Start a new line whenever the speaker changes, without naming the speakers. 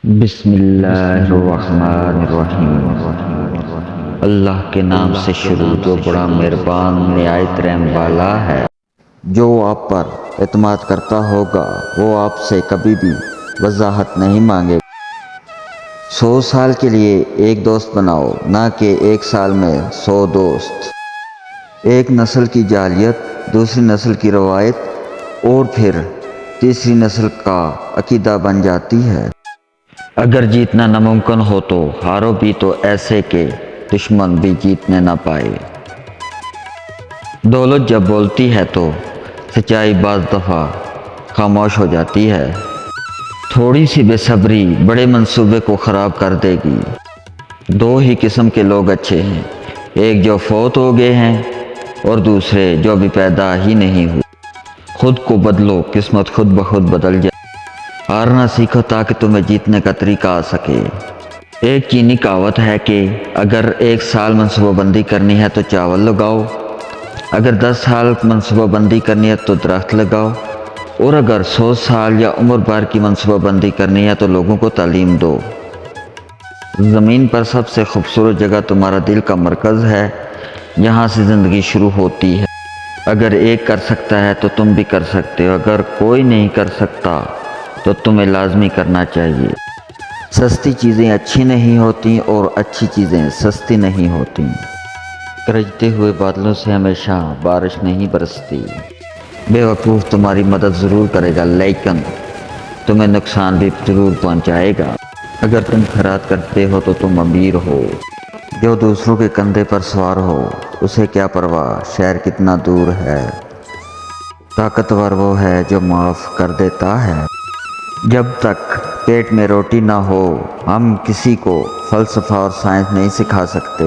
بسم اللہ الرحمن الرحیم۔ اللہ کے نام سے شروع جو بڑا مہربان نہایت رحم والا ہے۔ جو آپ پر اعتماد کرتا ہوگا وہ آپ سے کبھی بھی وضاحت نہیں مانگے گا۔ 100 سال کے لیے ایک دوست بناؤ، نہ کہ ایک سال میں 100 دوست۔ ایک نسل کی جاہلیت، دوسری نسل کی روایت اور پھر تیسری نسل کا عقیدہ بن جاتی ہے۔ اگر جیتنا ناممکن ہو تو ہارو بھی تو ایسے کہ دشمن بھی جیتنے نہ پائے۔ دولت جب بولتی ہے تو سچائی بعض دفعہ خاموش ہو جاتی ہے۔ تھوڑی سی بے صبری بڑے منصوبے کو خراب کر دے گی۔ دو ہی قسم کے لوگ اچھے ہیں، ایک جو فوت ہو گئے ہیں اور دوسرے جو ابھی پیدا ہی نہیں ہوئے۔ خود کو بدلو، قسمت خود بخود بدل جائے۔ ہارنا سیکھو تاکہ تمہیں جیتنے کا طریقہ آ سکے۔ ایک چینی کہاوت ہے کہ اگر 1 سال منصوبہ بندی کرنی ہے تو چاول لگاؤ، اگر 10 سال منصوبہ بندی کرنی ہے تو درخت لگاؤ، اور اگر 100 سال یا عمر بھر کی منصوبہ بندی کرنی ہے تو لوگوں کو تعلیم دو۔ زمین پر سب سے خوبصورت جگہ تمہارا دل کا مرکز ہے، یہاں سے زندگی شروع ہوتی ہے۔ اگر ایک کر سکتا ہے تو تم بھی کر سکتے ہو، اگر کوئی نہیں کر سکتا تو تمہیں لازمی کرنا چاہیے۔ سستی چیزیں اچھی نہیں ہوتی اور اچھی چیزیں سستی نہیں ہوتی۔ گرجتے ہوئے بادلوں سے ہمیشہ بارش نہیں برستی۔ بے وقوف تمہاری مدد ضرور کرے گا لیکن تمہیں نقصان بھی ضرور پہنچائے گا۔ اگر تم خیرات کرتے ہو تو تم امیر ہو۔ جو دوسروں کے کندھے پر سوار ہو اسے کیا پرواہ شہر کتنا دور ہے۔ طاقتور وہ ہے جو معاف کر دیتا ہے۔ جب تک پیٹ میں روٹی نہ ہو ہم کسی کو فلسفہ اور سائنس نہیں سکھا سکتے۔